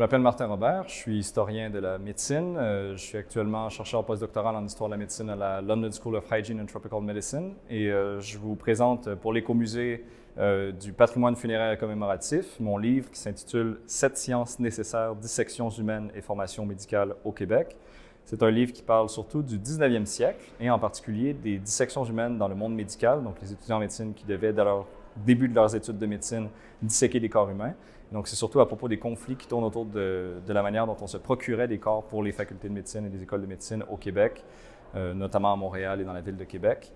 Je m'appelle Martin Robert, je suis historien de la médecine. Je suis actuellement chercheur postdoctoral en histoire de la médecine à la London School of Hygiene and Tropical Medicine et je vous présente pour l'Écomusée du patrimoine funéraire et commémoratif mon livre qui s'intitule « 7 sciences nécessaires, dissections humaines et formation médicale au Québec ». C'est un livre qui parle surtout du 19e siècle et en particulier des dissections humaines dans le monde médical, donc les étudiants en médecine qui devaient, dès leur début de leurs études de médecine, disséquer des corps humains. Donc, c'est surtout à propos des conflits qui tournent autour de la manière dont on se procurait des corps pour les facultés de médecine et les écoles de médecine au Québec, notamment à Montréal et dans la ville de Québec.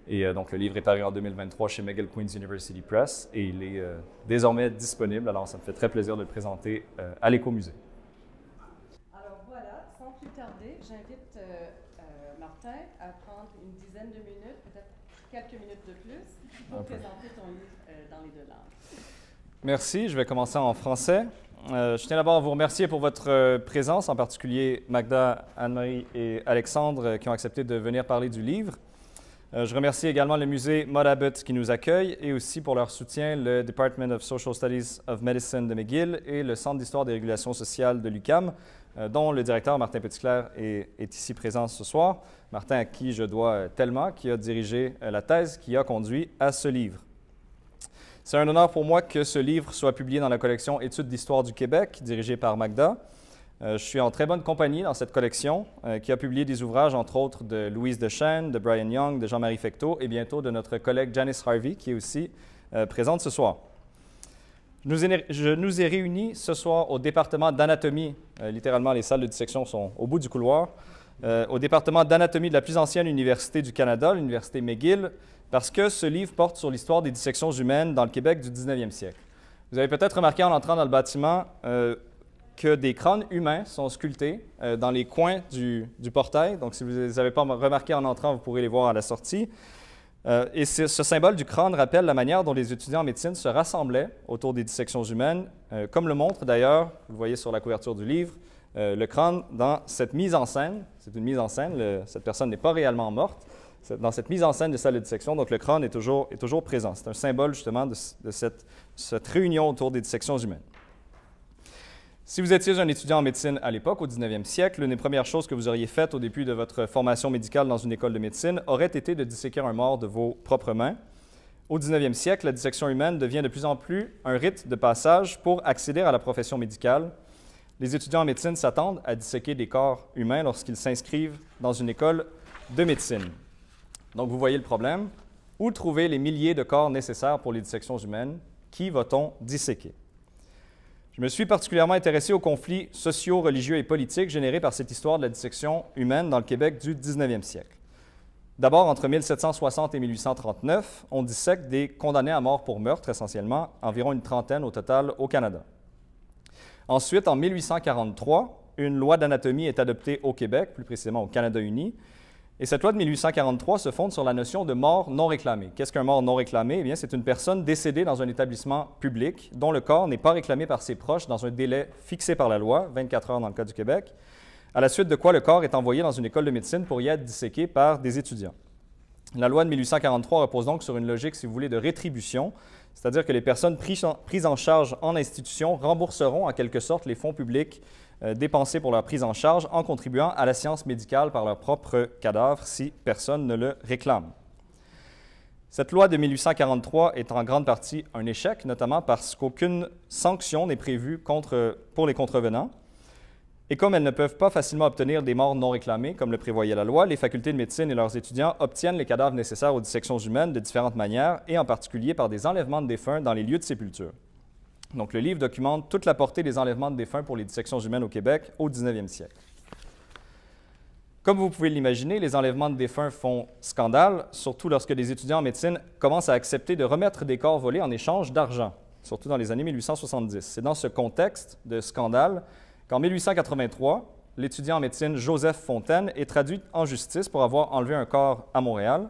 Et donc, le livre est paru en 2023 chez McGill Queen's University Press et il est désormais disponible. Alors, ça me fait très plaisir de le présenter à l'Écomusée. Alors voilà, sans plus tarder, j'invite Martin à prendre une dizaine de minutes, peut-être quelques minutes de plus, pour présenter ton livre dans les deux langues. Merci, je vais commencer en français. Je tiens d'abord à vous remercier pour votre présence, en particulier Magda, Anne-Marie et Alexandre qui ont accepté de venir parler du livre. Je remercie également le musée Maud Abbott qui nous accueille et aussi pour leur soutien le Department of Social Studies of Medicine de McGill et le Centre d'histoire des régulations sociales de l'UQAM, dont le directeur Martin Petitclerc est ici présent ce soir. Martin, à qui je dois tellement, qui a dirigé la thèse qui a conduit à ce livre. C'est un honneur pour moi que ce livre soit publié dans la collection Études d'histoire du Québec, dirigée par Magda. Je suis en très bonne compagnie dans cette collection, qui a publié des ouvrages, entre autres, de Louise Dechaine, de Brian Young, de Jean-Marie Fecteau et bientôt de notre collègue Janice Harvey, qui est aussi présente ce soir. Je nous ai réunis ce soir au département d'anatomie. Littéralement, les salles de dissection sont au bout du couloir. Au département d'anatomie de la plus ancienne université du Canada, l'université McGill, parce que ce livre porte sur l'histoire des dissections humaines dans le Québec du 19e siècle. Vous avez peut-être remarqué en entrant dans le bâtiment que des crânes humains sont sculptés dans les coins du portail. Donc, si vous ne les avez pas remarqués en entrant, vous pourrez les voir à la sortie. Et ce symbole du crâne rappelle la manière dont les étudiants en médecine se rassemblaient autour des dissections humaines, comme le montre d'ailleurs, vous le voyez sur la couverture du livre, le crâne dans cette mise en scène. C'est une mise en scène, cette personne n'est pas réellement morte. Dans cette mise en scène de salle de dissection, donc le crâne est toujours présent. C'est un symbole justement de cette réunion autour des dissections humaines. Si vous étiez un étudiant en médecine à l'époque, au 19e siècle, l'une des premières choses que vous auriez faites au début de votre formation médicale dans une école de médecine aurait été de disséquer un mort de vos propres mains. Au 19e siècle, la dissection humaine devient de plus en plus un rite de passage pour accéder à la profession médicale. Les étudiants en médecine s'attendent à disséquer des corps humains lorsqu'ils s'inscrivent dans une école de médecine. Donc, vous voyez le problème. Où trouver les milliers de corps nécessaires pour les dissections humaines? Qui va-t-on disséquer? Je me suis particulièrement intéressé aux conflits sociaux, religieux et politiques générés par cette histoire de la dissection humaine dans le Québec du 19e siècle. D'abord, entre 1760 et 1839, on dissèque des condamnés à mort pour meurtre, essentiellement, environ une trentaine au total au Canada. Ensuite, en 1843, une loi d'anatomie est adoptée au Québec, plus précisément au Canada uni, et cette loi de 1843 se fonde sur la notion de mort non réclamée. Qu'est-ce qu'un mort non réclamé? Eh bien, c'est une personne décédée dans un établissement public dont le corps n'est pas réclamé par ses proches dans un délai fixé par la loi, 24 heures dans le cas du Québec, à la suite de quoi le corps est envoyé dans une école de médecine pour y être disséqué par des étudiants. La loi de 1843 repose donc sur une logique, si vous voulez, de rétribution, c'est-à-dire que les personnes prises en charge en institution rembourseront en quelque sorte les fonds publics dépensés pour leur prise en charge en contribuant à la science médicale par leur propre cadavre si personne ne le réclame. Cette loi de 1843 est en grande partie un échec, notamment parce qu'aucune sanction n'est prévue pour les contrevenants. Et comme elles ne peuvent pas facilement obtenir des morts non réclamées, comme le prévoyait la loi, les facultés de médecine et leurs étudiants obtiennent les cadavres nécessaires aux dissections humaines de différentes manières, et en particulier par des enlèvements de défunts dans les lieux de sépulture. Donc, le livre documente toute la portée des enlèvements de défunts pour les dissections humaines au Québec au 19e siècle. Comme vous pouvez l'imaginer, les enlèvements de défunts font scandale, surtout lorsque les étudiants en médecine commencent à accepter de remettre des corps volés en échange d'argent, surtout dans les années 1870. C'est dans ce contexte de scandale qu'en 1883, l'étudiant en médecine Joseph Fontaine est traduit en justice pour avoir enlevé un corps à Montréal.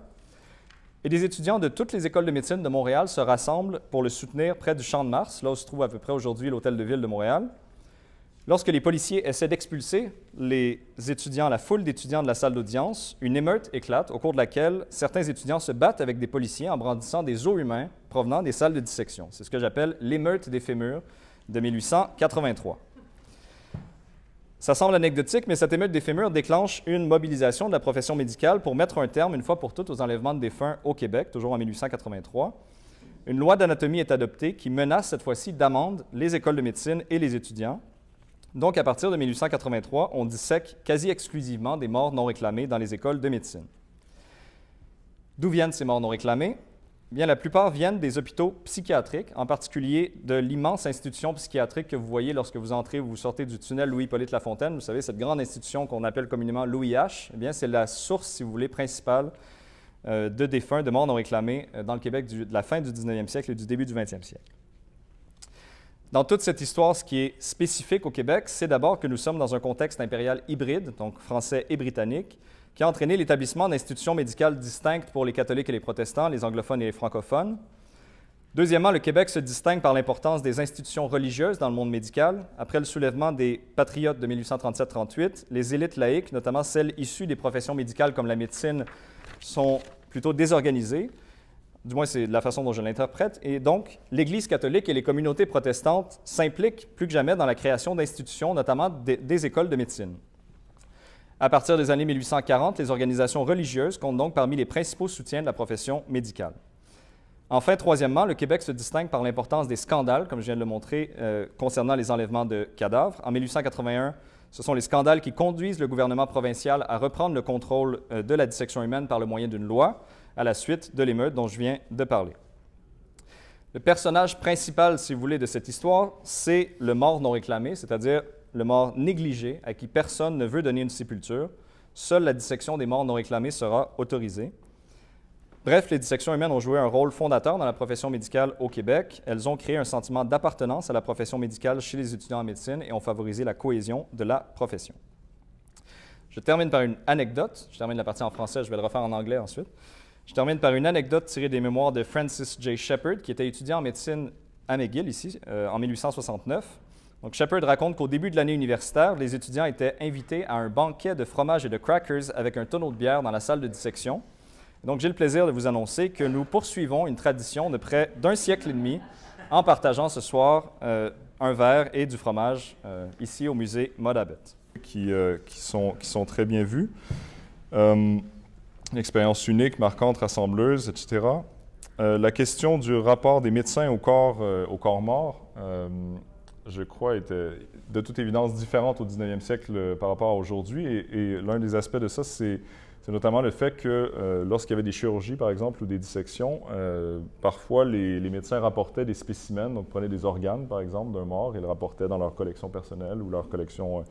Et des étudiants de toutes les écoles de médecine de Montréal se rassemblent pour le soutenir près du Champ de Mars, là où se trouve à peu près aujourd'hui l'Hôtel de Ville de Montréal. Lorsque les policiers essaient d'expulser la foule d'étudiants de la salle d'audience, une émeute éclate au cours de laquelle certains étudiants se battent avec des policiers en brandissant des os humains provenant des salles de dissection. C'est ce que j'appelle l'émeute des fémurs de 1883. Ça semble anecdotique, mais cette émeute des fémurs déclenche une mobilisation de la profession médicale pour mettre un terme, une fois pour toutes, aux enlèvements de défunts au Québec, toujours en 1883. Une loi d'anatomie est adoptée qui menace cette fois-ci d'amende les écoles de médecine et les étudiants. Donc, à partir de 1883, on dissèque quasi exclusivement des morts non réclamées dans les écoles de médecine. D'où viennent ces morts non réclamées? Bien, la plupart viennent des hôpitaux psychiatriques, en particulier de l'immense institution psychiatrique que vous voyez lorsque vous entrez ou vous sortez du tunnel Louis-Hippolyte Lafontaine. Vous savez, cette grande institution qu'on appelle communément Louis H. Eh bien, c'est la source, si vous voulez, principale de défunts, de morts non réclamés dans le Québec de la fin du 19e siècle et du début du 20e siècle. Dans toute cette histoire, ce qui est spécifique au Québec, c'est d'abord que nous sommes dans un contexte impérial hybride, donc français et britannique, qui a entraîné l'établissement d'institutions médicales distinctes pour les catholiques et les protestants, les anglophones et les francophones. Deuxièmement, le Québec se distingue par l'importance des institutions religieuses dans le monde médical. Après le soulèvement des patriotes de 1837-38, les élites laïques, notamment celles issues des professions médicales comme la médecine, sont plutôt désorganisées. Du moins, c'est la façon dont je l'interprète. Et donc, l'Église catholique et les communautés protestantes s'impliquent plus que jamais dans la création d'institutions, notamment des écoles de médecine. À partir des années 1840, les organisations religieuses comptent donc parmi les principaux soutiens de la profession médicale. Enfin, troisièmement, le Québec se distingue par l'importance des scandales, comme je viens de le montrer, concernant les enlèvements de cadavres. En 1881, ce sont les scandales qui conduisent le gouvernement provincial à reprendre le contrôle de la dissection humaine par le moyen d'une loi, à la suite de l'émeute dont je viens de parler. Le personnage principal, si vous voulez, de cette histoire, c'est le mort non réclamé, c'est-à-dire le mort négligé, à qui personne ne veut donner une sépulture. Seule la dissection des morts non réclamés sera autorisée. Bref, les dissections humaines ont joué un rôle fondateur dans la profession médicale au Québec. Elles ont créé un sentiment d'appartenance à la profession médicale chez les étudiants en médecine et ont favorisé la cohésion de la profession. Je termine par une anecdote. Je termine la partie en français, je vais le refaire en anglais ensuite. Je termine par une anecdote tirée des mémoires de Francis J. Shepherd, qui était étudiant en médecine à McGill, ici, en 1869. Donc, Shepherd raconte qu'au début de l'année universitaire, les étudiants étaient invités à un banquet de fromage et de crackers avec un tonneau de bière dans la salle de dissection. Donc, j'ai le plaisir de vous annoncer que nous poursuivons une tradition de près d'un siècle et demi en partageant ce soir un verre et du fromage ici au musée Maud Abbott. Qui sont très bien vus. Une expérience unique, marquante, rassembleuse, etc. La question du rapport des médecins au corps mort, je crois, était de toute évidence différente au 19e siècle par rapport à aujourd'hui. Et l'un des aspects de ça, c'est notamment le fait que lorsqu'il y avait des chirurgies, par exemple, ou des dissections, parfois les médecins rapportaient des spécimens, donc prenaient des organes, par exemple, d'un mort et le rapportaient dans leur collection personnelle ou leur collection,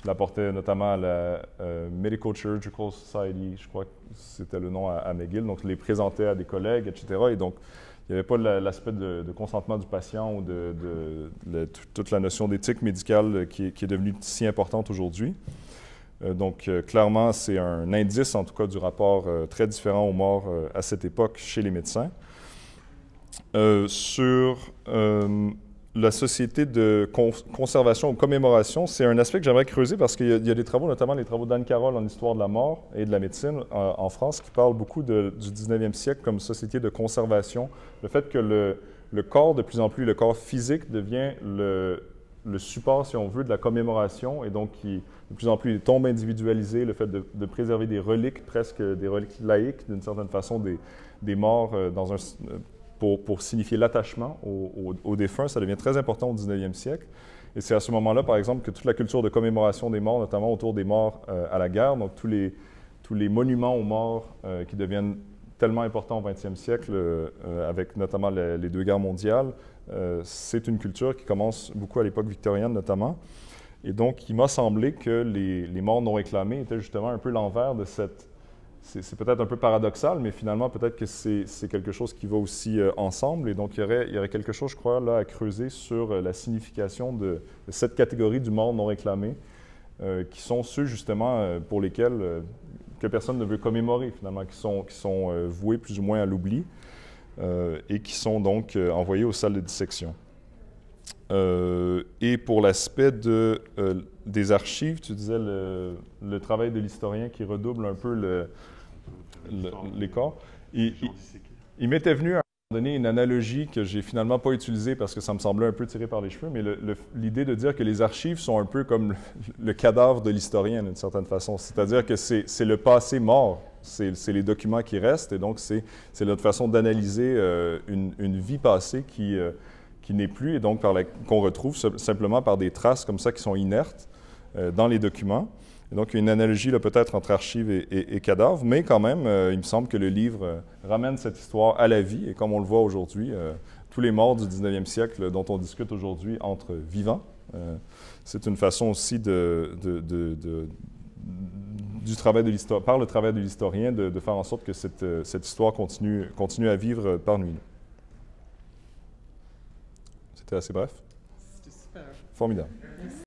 l'apportaient notamment à la Medical Chirurgical Society, je crois que c'était le nom à McGill, donc les présentaient à des collègues, etc. Et donc, il n'y avait pas l'aspect de consentement du patient ou toute la notion d'éthique médicale qui est devenue si importante aujourd'hui. Donc, clairement, c'est un indice, en tout cas, du rapport très différent aux morts à cette époque chez les médecins. Sur la société de conservation ou commémoration, c'est un aspect que j'aimerais creuser parce qu'il y a des travaux, notamment les travaux d'Anne Carroll en histoire de la mort et de la médecine en France, qui parlent beaucoup du 19e siècle comme société de conservation. Le fait que le corps, de plus en plus, le corps physique devient le support, si on veut, de la commémoration, et donc qui, de plus en plus, les tombes individualisées, le fait de préserver des reliques, presque des reliques laïques, d'une certaine façon, des morts pour signifier l'attachement aux défunts, ça devient très important au 19e siècle. Et c'est à ce moment-là, par exemple, que toute la culture de commémoration des morts, notamment autour des morts à la guerre, donc tous les monuments aux morts qui deviennent tellement importants au 20e siècle, avec notamment les deux guerres mondiales, c'est une culture qui commence beaucoup à l'époque victorienne notamment. Et donc, il m'a semblé que les morts non réclamés étaient justement un peu l'envers de cette... C'est peut-être un peu paradoxal, mais finalement, peut-être que c'est quelque chose qui va aussi ensemble. Et donc, il y aurait quelque chose, je crois, là, à creuser sur la signification de cette catégorie du mort non réclamé, qui sont ceux, justement, pour lesquels que personne ne veut commémorer, finalement, qui sont voués plus ou moins à l'oubli. Et qui sont donc envoyés aux salles de dissection. Et pour l'aspect des archives, tu disais le travail de l'historien qui redouble un peu les corps. Il m'était venu à un moment donner une analogie que j'ai finalement pas utilisée parce que ça me semblait un peu tiré par les cheveux, mais l'idée de dire que les archives sont un peu comme le cadavre de l'historien d'une certaine façon. C'est-à-dire que c'est le passé mort, c'est les documents qui restent, et donc c'est notre façon d'analyser une vie passée qui n'est plus, et donc qu'on retrouve simplement par des traces comme ça qui sont inertes dans les documents. Et donc, il y a une analogie peut-être entre archives et cadavres, mais quand même, il me semble que le livre ramène cette histoire à la vie, et comme on le voit aujourd'hui, tous les morts du 19e siècle dont on discute aujourd'hui entrent vivants. C'est une façon aussi par le travail de l'historien, de faire en sorte que cette histoire continue à vivre parmi nous. C'était assez bref? C'était super. Formidable.